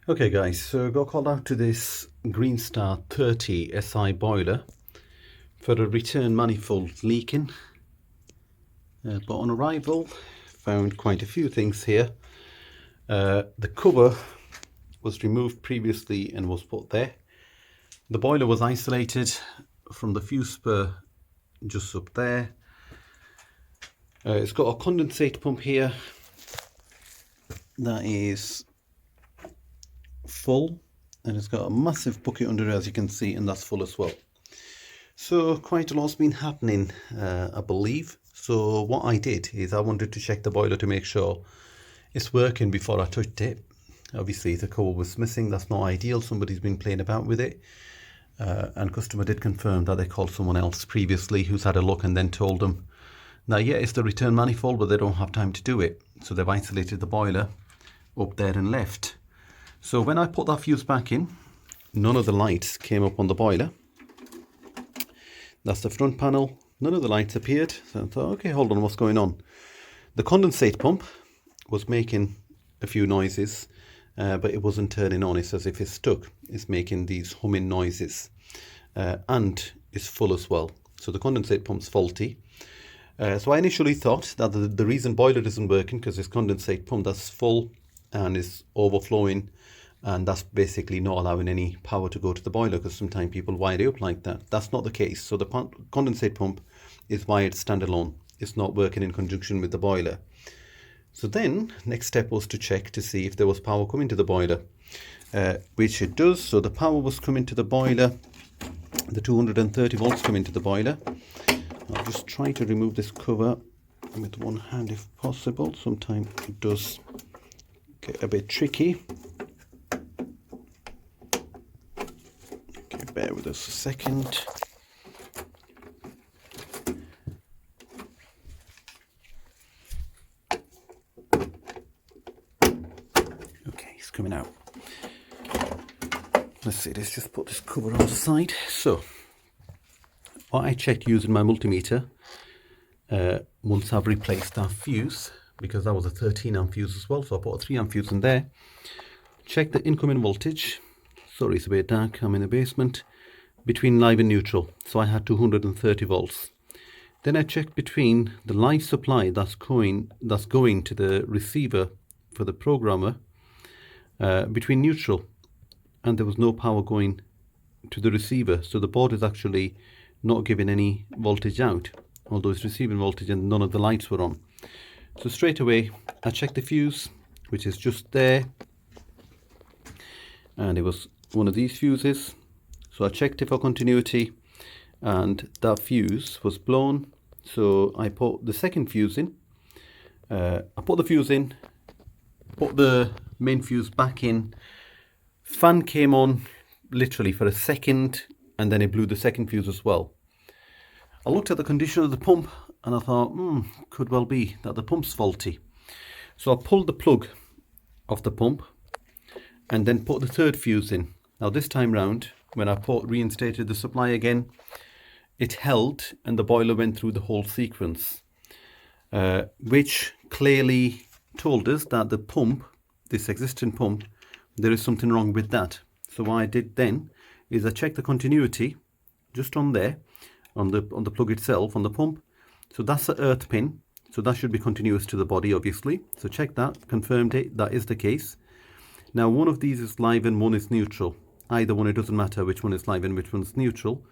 Okay guys, so I got called out to this Green Star 30 SI boiler for a return manifold leaking, but on arrival found quite a few things here. The cover was removed previously and was put there. The boiler was isolated from the fuse spur just up there. It's got a condensate pump here that is full, and it's got a massive bucket under it, as you can see, and that's full as well. So quite a lot's been happening, I believe. So what I did is I wanted to check the boiler to make sure it's working before I touched it. Obviously the cover was missing, that's not ideal, somebody's been playing about with it. And customer did confirm that they called someone else previously who's had a look and then told them, now yeah, it's the return manifold, but they don't have time to do it. So they've isolated the boiler up there and left. So when I put that fuse back in, none of the lights came up on the boiler. That's the front panel. None of the lights appeared. So I thought, okay, hold on, what's going on? The condensate pump was making a few noises, but it wasn't turning on. It's as if it's stuck. It's making these humming noises, and it's full as well. So the condensate pump's faulty. So I initially thought that the reason boiler isn't working because this condensate pump that's full and is overflowing, and that's basically not allowing any power to go to the boiler, because sometimes people wire it up like that. That's not the case. So the condensate pump is wired standalone. It's not working in conjunction with the boiler. So then next step was to check to see if there was power coming to the boiler, which it does. So the power was coming to the boiler, the 230 volts coming to the boiler. I'll just try to remove this cover with one hand if possible. Sometimes it does get a bit tricky. Okay, bear with us a second. Okay, he's coming out. Let's see, let's just put this cover on the side. So what I checked using my multimeter, once I've replaced that fuse, because that was a 13 amp fuse as well, so I put a 3 amp fuse in there. Check the incoming voltage. Sorry, it's a bit dark, I'm in the basement. Between live and neutral, so I had 230 volts. Then I checked between the live supply that's going to the receiver for the programmer, between neutral, and there was no power going to the receiver. So the board is actually not giving any voltage out, although it's receiving voltage, and none of the lights were on. So straight away I checked the fuse, which is just there, and it was one of these fuses. So I checked it for continuity, and that fuse was blown. So I put the second fuse in. I put the fuse in, put the main fuse back in. Fan came on literally for a second, and then it blew the second fuse as well. I looked at the condition of the pump and I thought, could well be that the pump's faulty. So I pulled the plug off the pump and then put the third fuse in. Now this time round, when I reinstated the supply again, it held and the boiler went through the whole sequence, which clearly told us that the pump, this existing pump, there is something wrong with that. So what I did then is I checked the continuity just on there, on the plug itself, on the pump. So that's the earth pin, so that should be continuous to the body, obviously. So check that, confirmed it, that is the case. Now one of these is live and one is neutral. Either one, it doesn't matter which one is live and which one's neutral,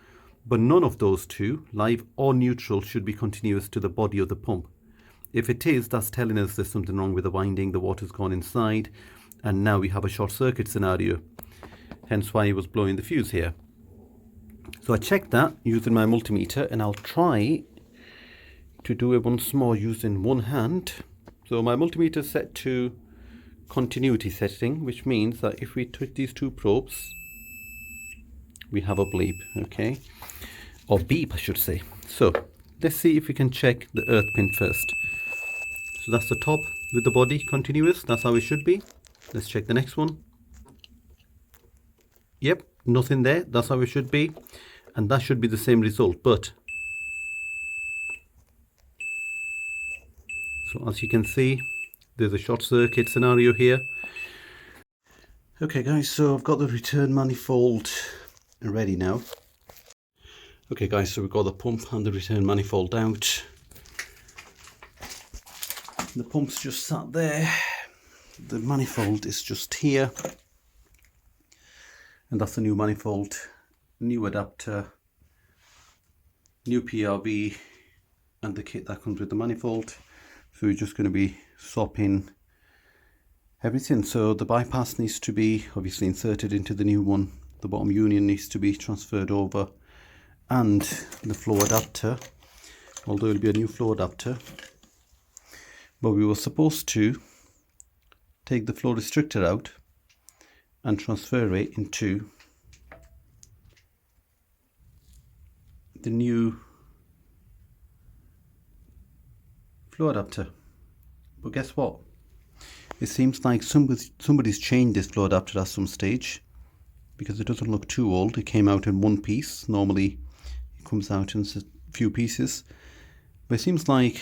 but none of those two, live or neutral, should be continuous to the body of the pump. If it is, that's telling us there's something wrong with the winding, the water's gone inside, and now we have a short circuit scenario, hence why it was blowing the fuse here. So I checked that using my multimeter, and I'll try to do it once more using one hand. So my multimeter is set to continuity setting, which means that if we touch these two probes, we have a bleep, okay? Or beep, I should say. So let's see if we can check the earth pin first. So that's the top with the body continuous, that's how it should be. Let's check the next one. Yep, nothing there, that's how it should be. And that should be the same result, but so as you can see, there's a short circuit scenario here. Okay guys, so I've got the return manifold ready now. Okay guys, so we've got the pump and the return manifold out. The pump's just sat there. The manifold is just here. And that's the new manifold, new adapter, new PRV, and the kit that comes with the manifold. So we're just going to be swapping everything. So the bypass needs to be obviously inserted into the new one. The bottom union needs to be transferred over, and the flow adapter, although it'll be a new flow adapter. But we were supposed to take the flow restrictor out and transfer it into the new flow adapter. But guess what? It seems like somebody's changed this flow adapter at some stage, because it doesn't look too old. It came out in one piece. Normally it comes out in a few pieces. But it seems like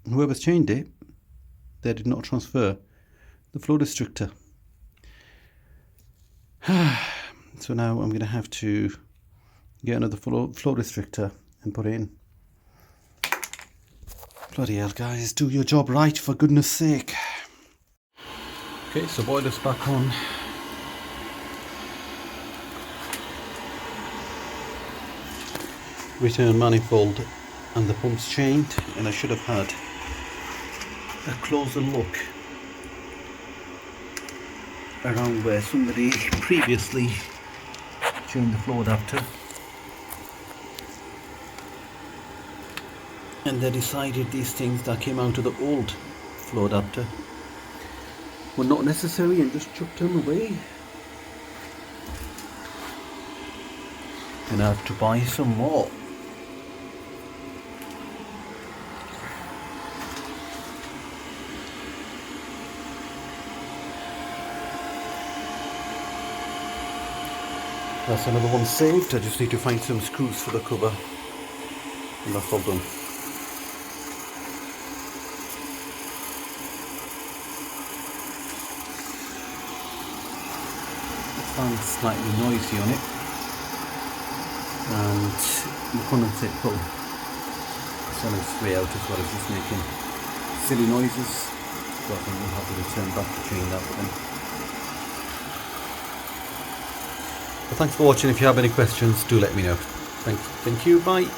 whoever's changed it, they did not transfer the flow restrictor. So now I'm going to have to get another flow restrictor and put it in. Bloody hell guys, do your job right for goodness sake. Okay, so boiler's back on. Return manifold and the pump's chained, and I should have had a closer look around where somebody previously chained the flow adapter, and they decided these things that came out of the old flow adapter were not necessary and just chucked them away. And I have to buy some more. That's another one saved. I just need to find some screws for the cover, and that's all done. The fan's slightly noisy on it, and the condensate pump is on its way out as well. It's just making silly noises, so I think we'll have to return back to change that one. But thanks for watching. If you have any questions, do let me know. Thank you. Bye.